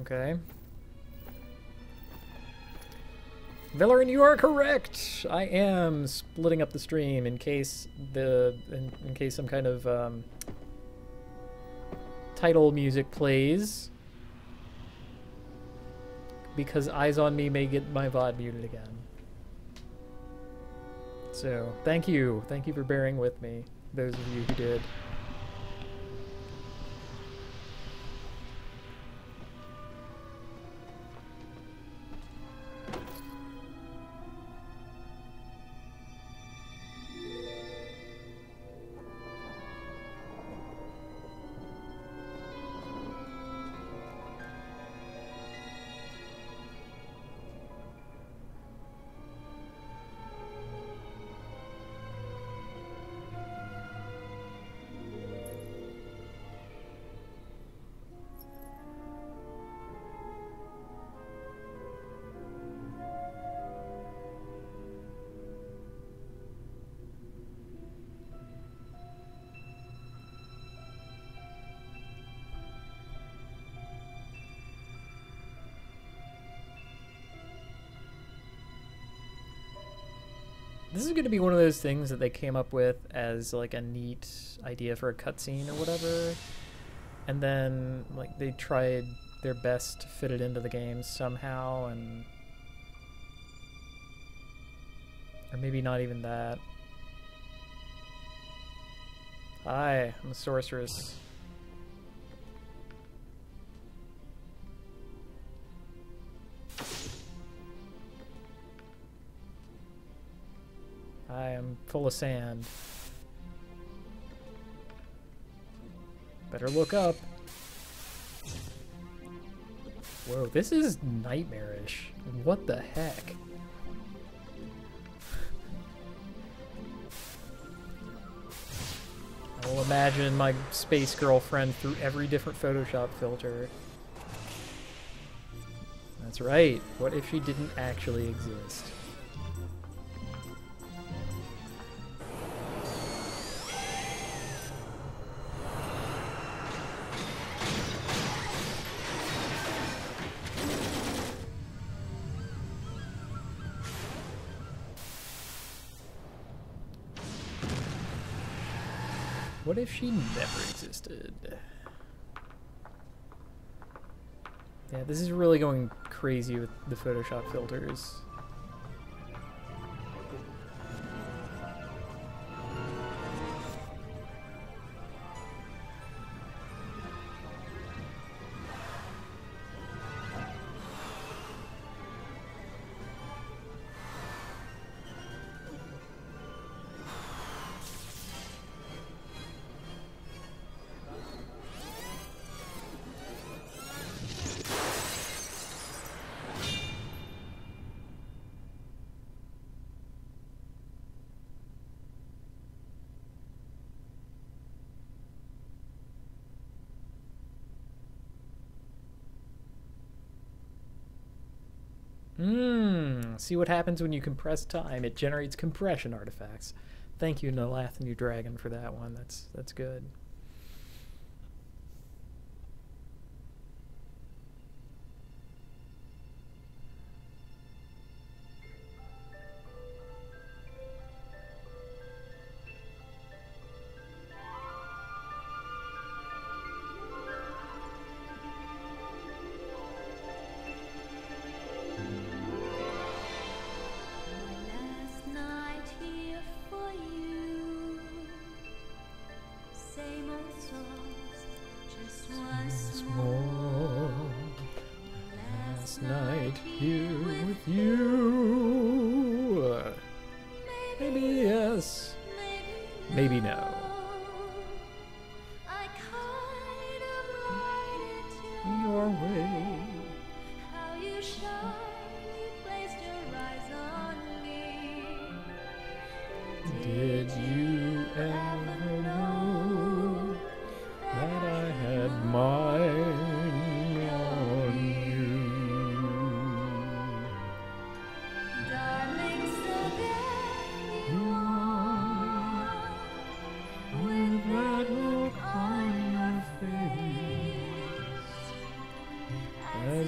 Okay. Valoran, you are correct. I am splitting up the stream in case in case some kind of title music plays, because Eyes on Me may get my VOD muted again. So thank you for bearing with me, those of you who did. This is going to be one of those things that they came up with as like a neat idea for a cutscene or whatever, and then like they tried their best to fit it into the game somehow, and or maybe not even that. Hi, I'm a sorceress. I am full of sand. Better look up. Whoa, this is nightmarish. What the heck? I will imagine my space girlfriend through every different Photoshop filter. That's right. What if she didn't actually exist? What if she never existed? Yeah, this is really going crazy with the Photoshop filters. See what happens when you compress time. It generates compression artifacts. Thank you, Nalath, New Dragon, for that one. That's good.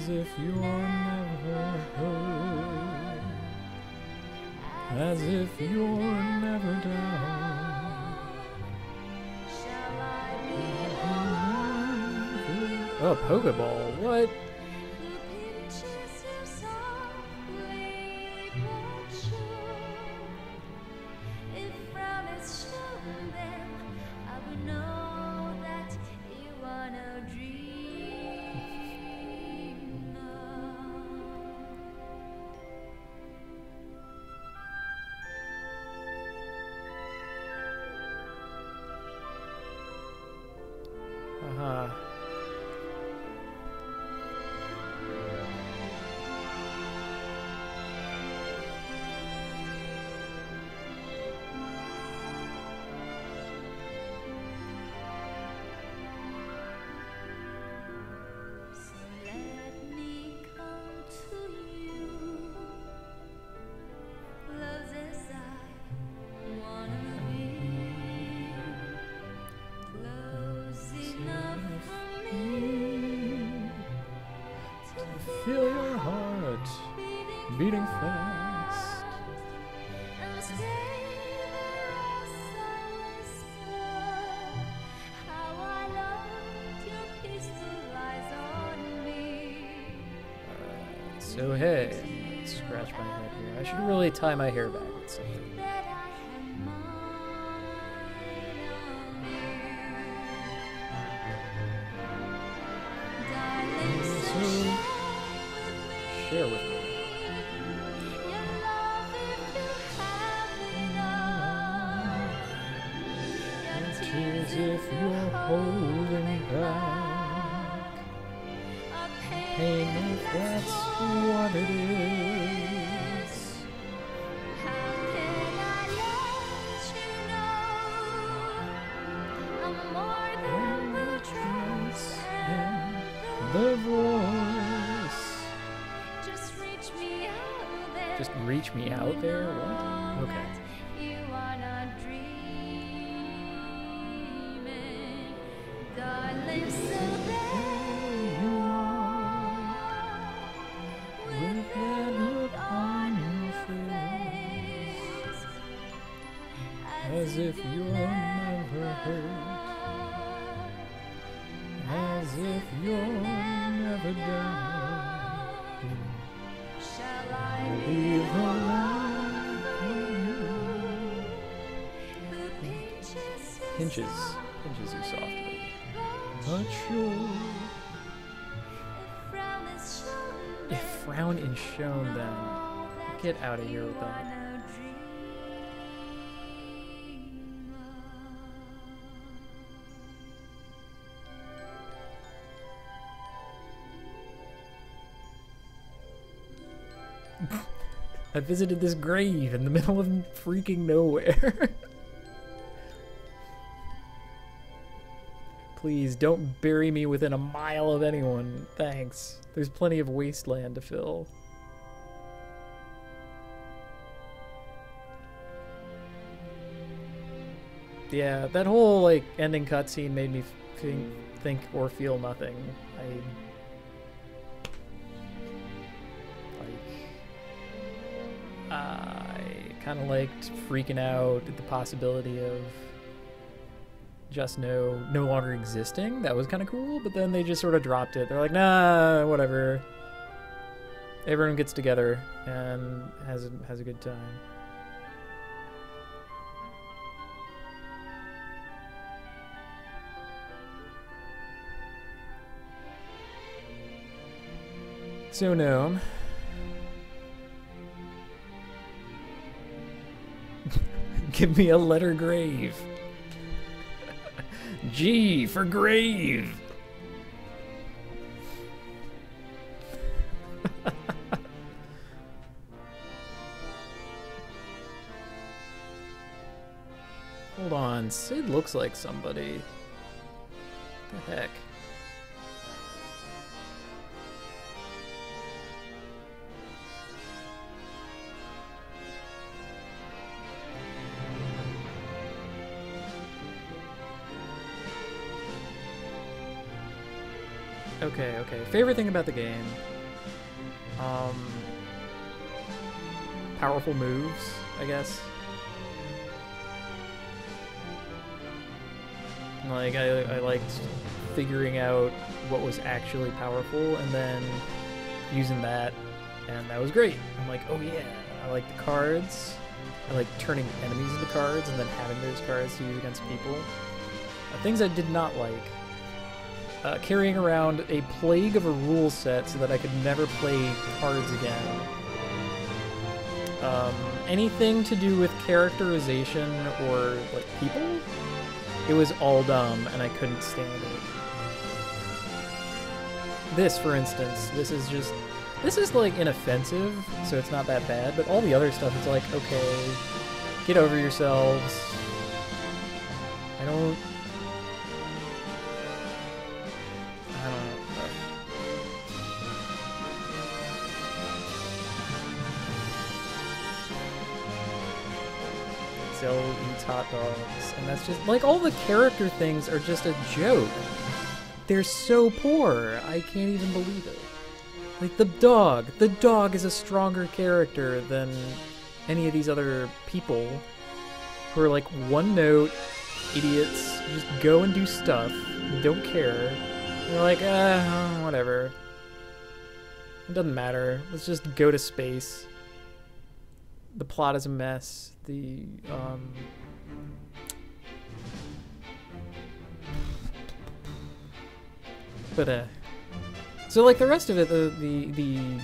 As if you're never hurt. As if you're never down. Oh, Pokeball, what? Uh-huh. Feel your heart beating fast. So hey, scratch my head here. I should really tie my hair back with something. Share with me. Tears if you're holding back. Pain if that's what it is. How can I let you know I'm more than the dress and the voice. Just reach me out there? What? Okay. You are not dreaming, darling, so there you are, with that look on your face, as if you're never hurt, as if you're never down. Be the one for you. Pinches you softly, but sure. If frown is shown, then get out of here with that. I visited this grave in the middle of freaking nowhere. Please don't bury me within a mile of anyone. Thanks. There's plenty of wasteland to fill. Yeah, that whole like ending cutscene made me think or feel nothing. I kind of liked freaking out at the possibility of Just no longer existing. That was kind of cool, but then they just sort of dropped it. They're like, nah, whatever. Everyone gets together and has a good time. So no. Give me a letter grave. G for grave. Hold on, Sid looks like somebody. What the heck? Okay. Favorite thing about the game. powerful moves, I guess. Like, I liked figuring out what was actually powerful and then using that, and that was great. I'm like, oh yeah, I like the cards. I like turning enemies into cards and then having those cards to use against people. Things I did not like. Carrying around a plague of a rule set so that I could never play cards again. Anything to do with characterization or, like, people? It was all dumb, and I couldn't stand it. This, for instance, this is, like, inoffensive, so it's not that bad, but all the other stuff, it's like, okay, get over yourselves. I don't know. Zell eats hot dogs, and that's just, like, all the character things are just a joke. They're so poor, I can't even believe it. Like, the dog is a stronger character than any of these other people who are, like, one-note idiots, just go and do stuff, don't care. And you're like, whatever. It doesn't matter, let's just go to space. The plot is a mess. So, like, the rest of it, the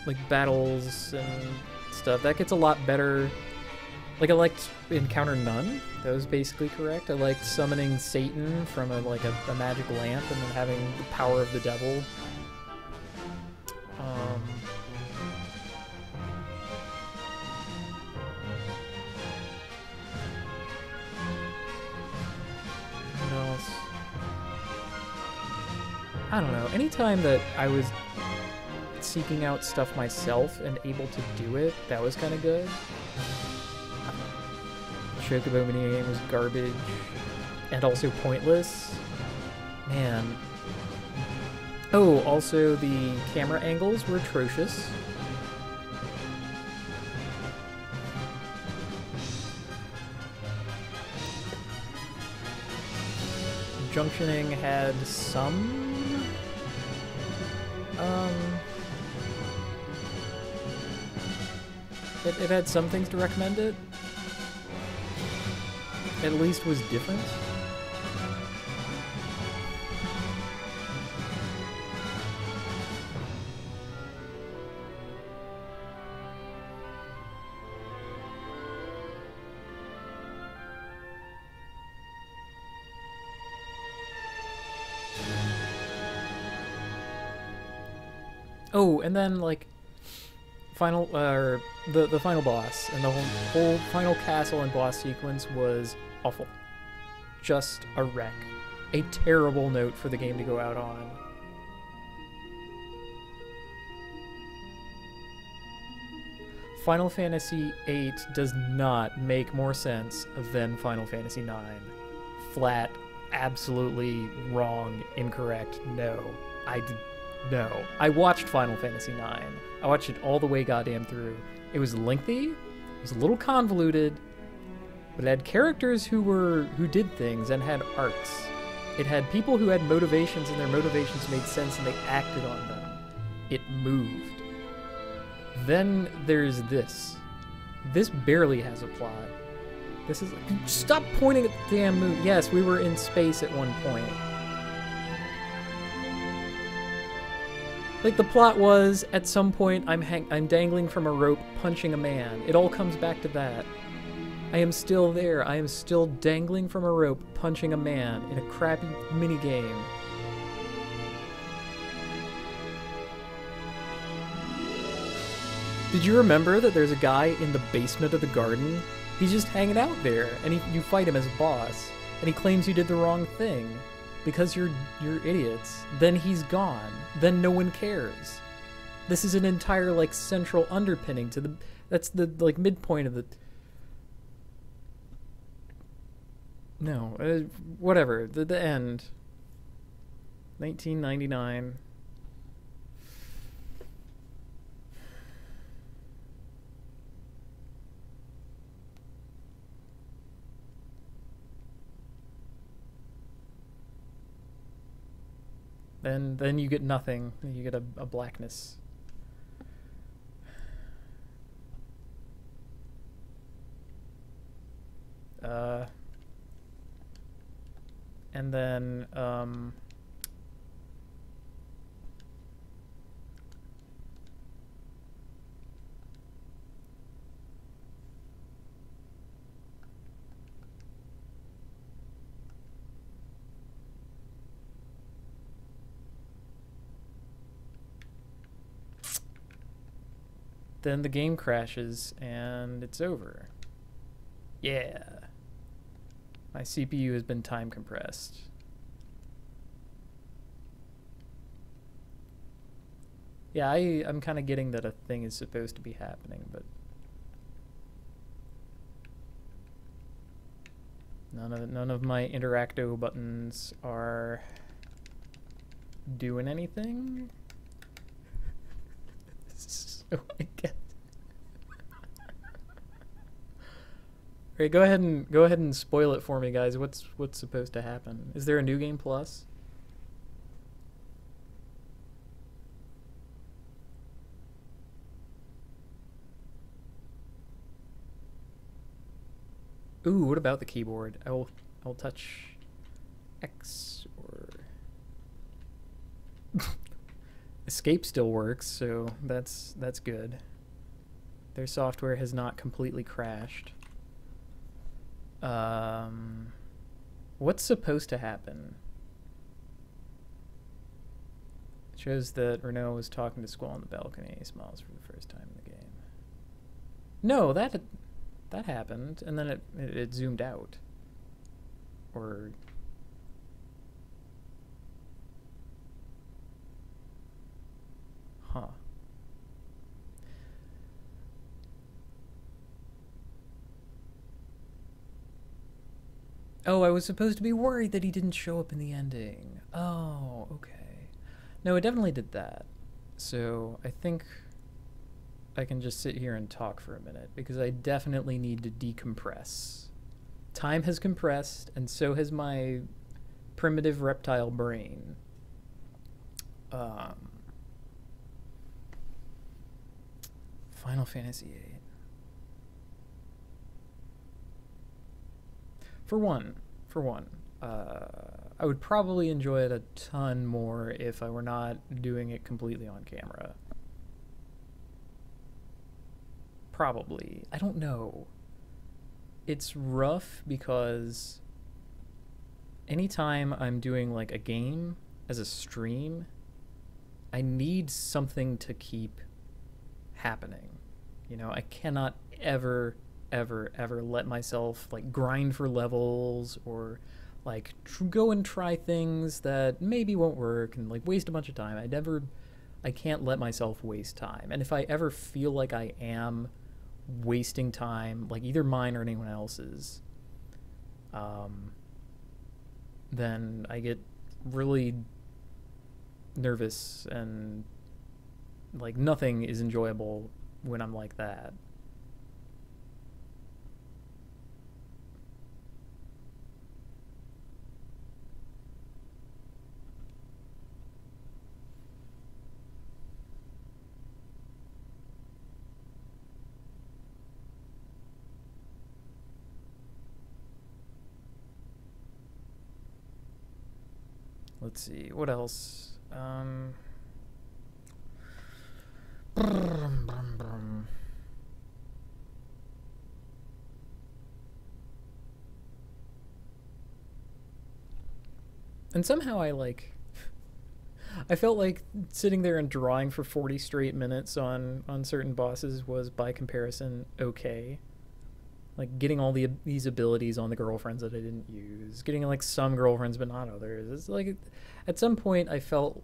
like, battles and stuff, that gets a lot better. Like, I liked Encounter None. That was basically correct. I liked summoning Satan from a magic lamp and then having the power of the devil. I don't know, anytime that I was seeking out stuff myself and able to do it, that was kind of good. Chocobo minigame was garbage and also pointless. Man. Oh, also the camera angles were atrocious. Junctioning had some it had some things to recommend it. At least was different. Oh, and then, like, the final boss and the whole final castle and boss sequence was awful. Just a wreck. A terrible note for the game to go out on. Final Fantasy VIII does not make more sense than Final Fantasy IX. Flat, absolutely wrong, incorrect, no. No. I watched Final Fantasy IX. I watched it all the way goddamn through. It was lengthy, it was a little convoluted, but it had characters who did things and had arcs. It had people who had motivations and their motivations made sense and they acted on them. It moved. Then there's this. This barely has a plot. This is... Stop pointing at the damn moon. Yes, we were in space at one point. Like, the plot was, at some point, I'm dangling from a rope, punching a man. It all comes back to that. I am still there. I am still dangling from a rope, punching a man in a crappy minigame. Did you remember that there's a guy in the basement of the garden? He's just hanging out there, and you fight him as a boss, and he claims you did the wrong thing. Because you're idiots. Then he's gone. Then no one cares. This is an entire, like, central underpinning to the... That's the, like, midpoint of the... No, whatever. The end. 1999. Then you get nothing. You get a blackness. And then then the game crashes and it's over. Yeah. My CPU has been time compressed. Yeah, I'm kind of getting that a thing is supposed to be happening, but none of my interacto buttons are doing anything. So I guess. Alright, go ahead and spoil it for me, guys. What's supposed to happen? Is there a new game plus? Ooh, what about the keyboard? I'll touch X or Escape still works, so that's good. Their software has not completely crashed. What's supposed to happen? It shows that Renault was talking to Squall on the balcony. He smiles for the first time in the game. No, that happened, and then it zoomed out. Or huh. Oh, I was supposed to be worried that he didn't show up in the ending. Oh, okay. No, it definitely did that. So I think I can just sit here and talk for a minute, because I definitely need to decompress. Time has compressed, and so has my primitive reptile brain. Final Fantasy VIII. For one, I would probably enjoy it a ton more if I were not doing it completely on camera. Probably. I don't know. It's rough because anytime I'm doing like a game as a stream, I need something to keep happening. You know, I cannot ever let myself like grind for levels or like go and try things that maybe won't work and like waste a bunch of time. I can't let myself waste time. And if I ever feel like I am wasting time, like either mine or anyone else's, then I get really nervous, and like nothing is enjoyable when I'm like that. Let's see, what else? And somehow I felt like sitting there and drawing for 40 straight minutes on certain bosses was, by comparison, okay. Like, getting all these abilities on the girlfriends that I didn't use. Getting, like, some girlfriends but not others. It's like, at some point I felt,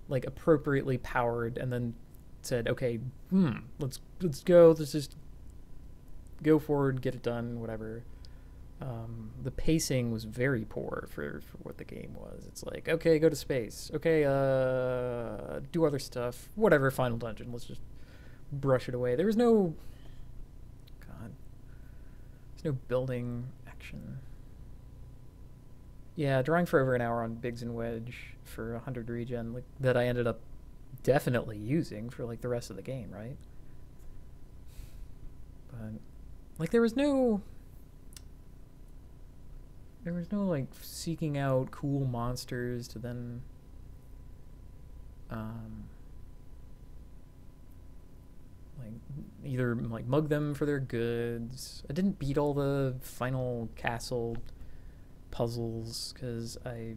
like, appropriately powered, and then said, okay, let's go. Let's just go forward, get it done, whatever. The pacing was very poor for what the game was. It's like, okay, go to space. Okay, do other stuff. Whatever, final dungeon. Let's just brush it away. There was no... God. There's no building action. Yeah, drawing for over an hour on Biggs and Wedge for 100 regen, like that I ended up definitely using for like the rest of the game, right? But like there was no like seeking out cool monsters to then um like either like mug them for their goods. I didn't beat all the final castle puzzles because I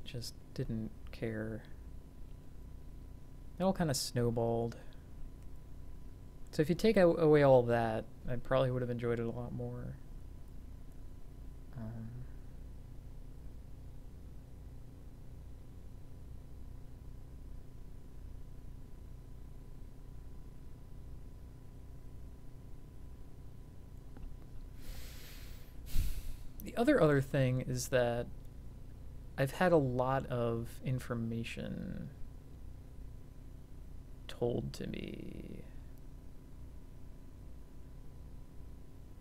just didn't care. They all kind of snowballed. So if you take away all that, I probably would have enjoyed it a lot more. Um, the other thing is that I've had a lot of information told to me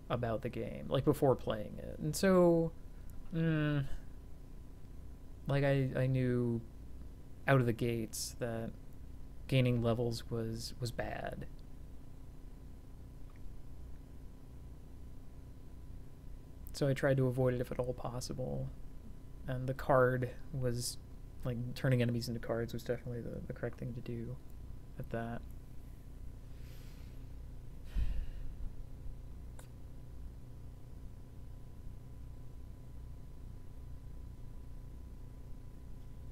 about the game, like before playing it, and so, like I knew out of the gates that gaining levels was bad. So I tried to avoid it if at all possible. And the card was, like, turning enemies into cards was definitely the correct thing to do at that.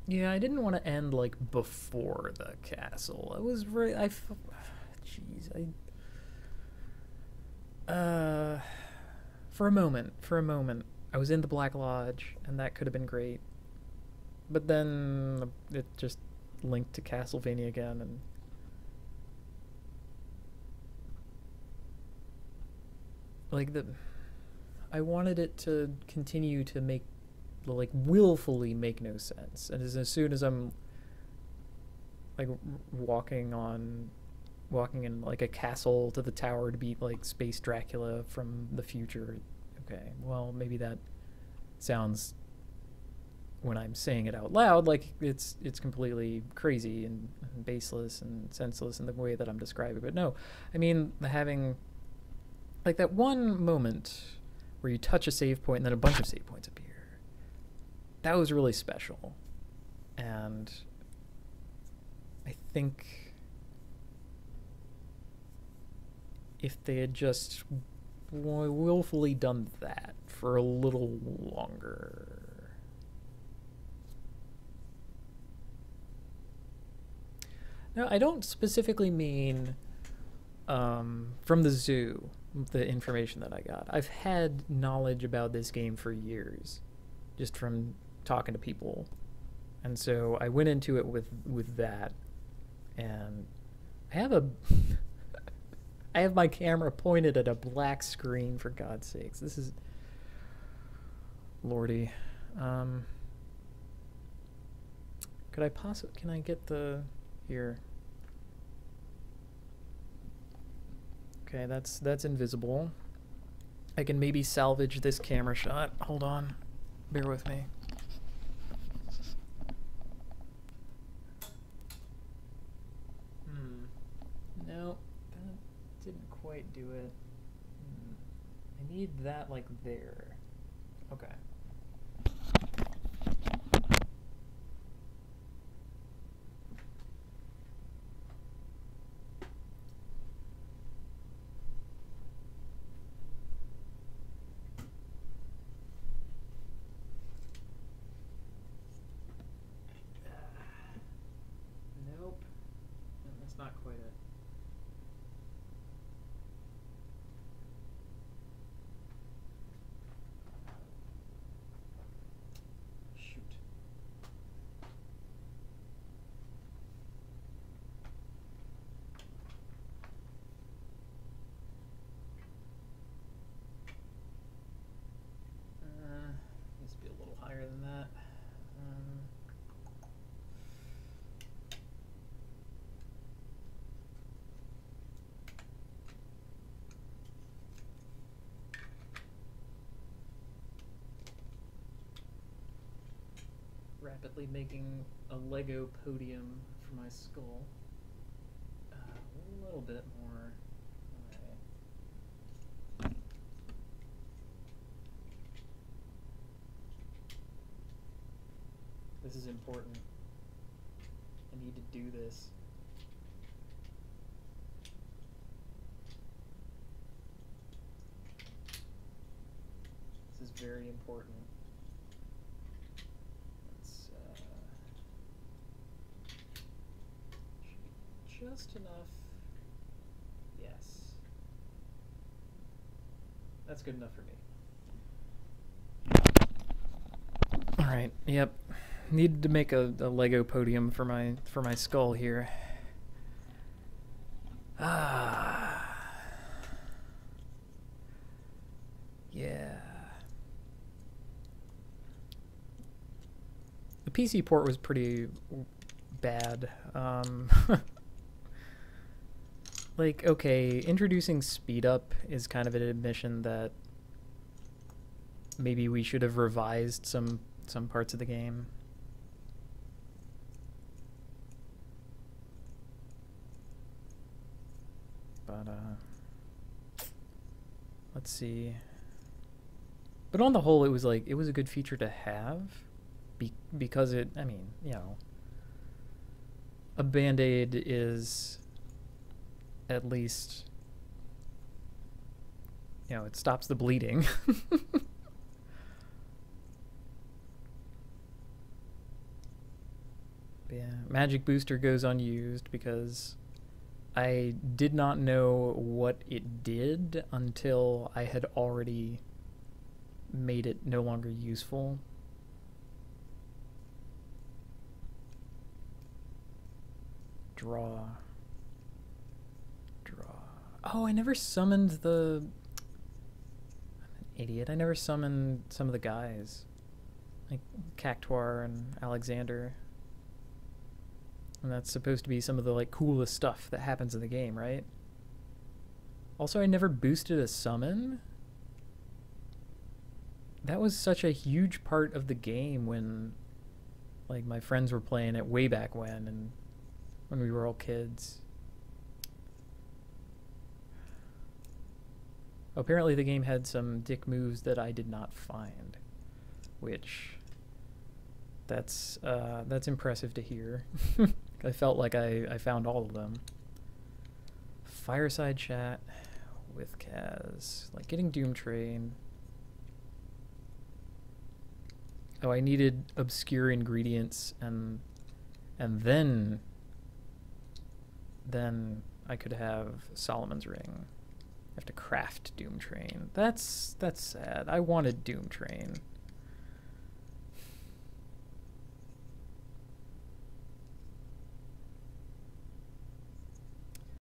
Yeah, I didn't want to end, like, before the castle. I was very, jeez, for a moment, I was in the Black Lodge, and that could have been great. But then it just linked to Castlevania again, and like I wanted it to continue to make, like, willfully make no sense. And as soon as I'm like walking in like a castle to the tower to beat like Space Dracula from the future, okay, well maybe that sounds, when I'm saying it out loud, like it's completely crazy and baseless and senseless in the way that I'm describing. But no, I mean having like that one moment where you touch a save point and then a bunch of save points appear. That was really special, and I think if they had just willfully done that for a little longer. Now, I don't specifically mean from the zoo, the information that I got. I've had knowledge about this game for years, just from talking to people. And so I went into it with that, and I have a I have my camera pointed at a black screen, for God's sakes. This is lordy. Could I possibly, can I get the, here? Okay, that's invisible. I can maybe salvage this camera shot. Hold on. Bear with me. No, that didn't quite do it. I need that like there. Okay. Nope. That's not quite it. Shoot. Needs to be a little higher than that. rapidly making a Lego podium for my skull. A little bit more. This is important. I need to do this. This is very important. Let's just enough. Yes. That's good enough for me. Alright, yep. Needed to make a Lego podium for my skull here. Yeah. The PC port was pretty bad. Like, okay, introducing speed up is kind of an admission that maybe we should have revised some parts of the game. But let's see. But on the whole, it was a good feature to have, because it, I mean, you know, a Band-Aid is at least, you know, it stops the bleeding. Yeah, Magic Booster goes unused because I did not know what it did until I had already made it no longer useful. Draw. Oh, I never summoned the... I'm an idiot. I never summoned some of the guys. Like Cactuar and Alexander. And that's supposed to be some of the, like, coolest stuff that happens in the game, right? Also, I never boosted a summon. That was such a huge part of the game when, like, my friends were playing it way back when we were all kids. Apparently the game had some dick moves that I did not find, which that's impressive to hear. I felt like I found all of them. Fireside chat with Kaz, like getting Doom Train. Oh, I needed obscure ingredients, and then I could have Solomon's Ring. I have to craft Doom Train. That's sad. I wanted Doom Train.